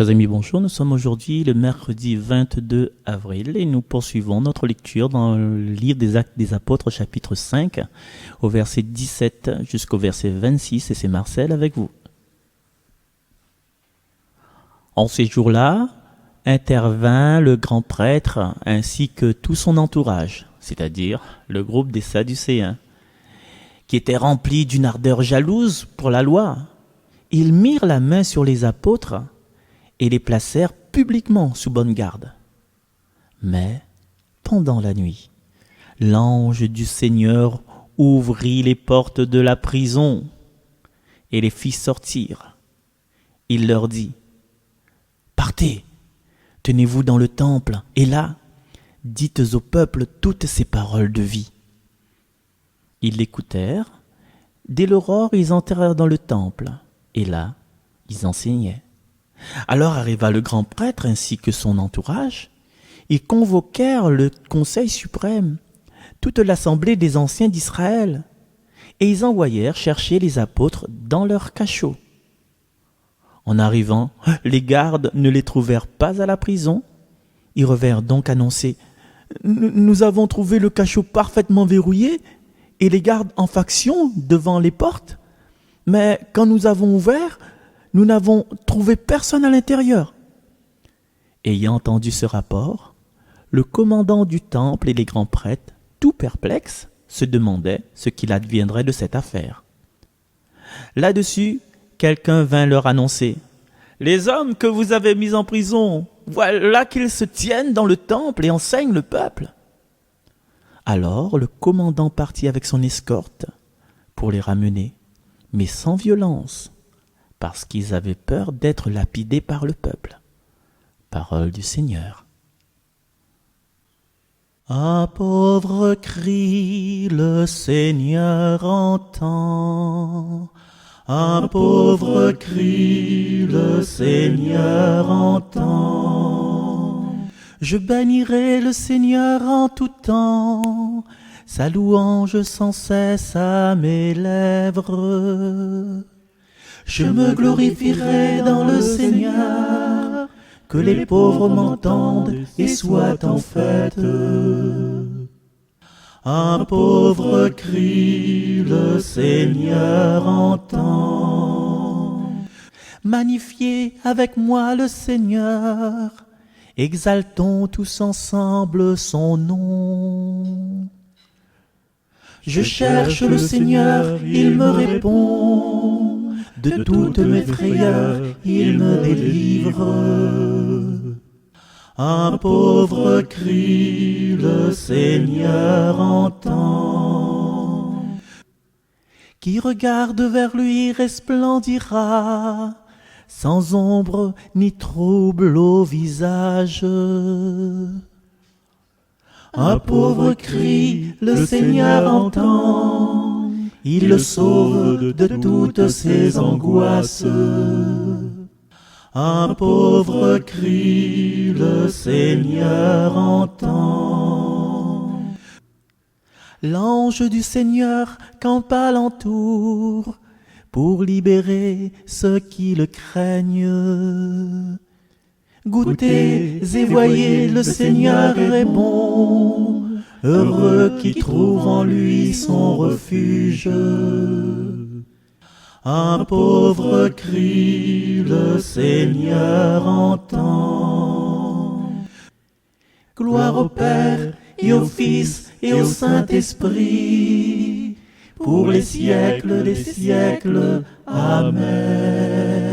Chers amis, bonjour. Nous sommes aujourd'hui le mercredi 22 avril et nous poursuivons notre lecture dans le livre des Actes des Apôtres, chapitre 5, au verset 17 jusqu'au verset 26, et c'est Marcel avec vous. En ces jours-là, intervint le grand prêtre ainsi que tout son entourage, c'est-à-dire le groupe des Sadducéens, qui était rempli d'une ardeur jalouse pour la loi. Ils mirent la main sur les apôtres et les placèrent publiquement sous bonne garde. Mais, pendant la nuit, l'ange du Seigneur ouvrit les portes de la prison et les fit sortir. Il leur dit : « Partez, tenez-vous dans le temple, et là, dites au peuple toutes ces paroles de vie. » Ils l'écoutèrent. Dès l'aurore, ils entrèrent dans le temple, et là, ils enseignaient. Alors arriva le grand prêtre ainsi que son entourage. Ils convoquèrent le conseil suprême, toute l'assemblée des anciens d'Israël, et ils envoyèrent chercher les apôtres dans leur cachot. En arrivant, les gardes ne les trouvèrent pas à la prison. Ils revinrent donc annoncer : « Nous avons trouvé le cachot parfaitement verrouillé et les gardes en faction devant les portes. Mais quand nous avons ouvert, nous n'avons trouvé personne à l'intérieur. » Ayant entendu ce rapport, le commandant du temple et les grands prêtres, tout perplexes, se demandaient ce qu'il adviendrait de cette affaire. Là-dessus, quelqu'un vint leur annoncer : « Les hommes que vous avez mis en prison, voilà qu'ils se tiennent dans le temple et enseignent le peuple. » Alors le commandant partit avec son escorte pour les ramener, mais sans violence, parce qu'ils avaient peur d'être lapidés par le peuple. Parole du Seigneur. Un pauvre cri, le Seigneur entend. Un pauvre cri, le Seigneur entend. Je bénirai le Seigneur en tout temps, sa louange sans cesse à mes lèvres. Je me glorifierai dans le Seigneur, que les pauvres m'entendent et soient en fête. Un pauvre cri, le Seigneur entend. Magnifiez avec moi le Seigneur, exaltons tous ensemble son nom. Je cherche le Seigneur, il me répond. De toutes mes frayeurs, il me délivre. Un pauvre cri, le Seigneur entend. Qui regarde vers lui resplendira, sans ombre ni trouble au visage. Un pauvre cri, le Seigneur entend. Il le sauve de toutes ses angoisses. Un pauvre cri, le Seigneur entend. L'ange du Seigneur campe alentour pour libérer ceux qui le craignent. Goûtez et voyez, le Seigneur est bon. Heureux qui trouve en lui son refuge. Un pauvre cri, le Seigneur entend. Gloire au Père et au Fils et au Saint-Esprit, pour les siècles des siècles. Amen.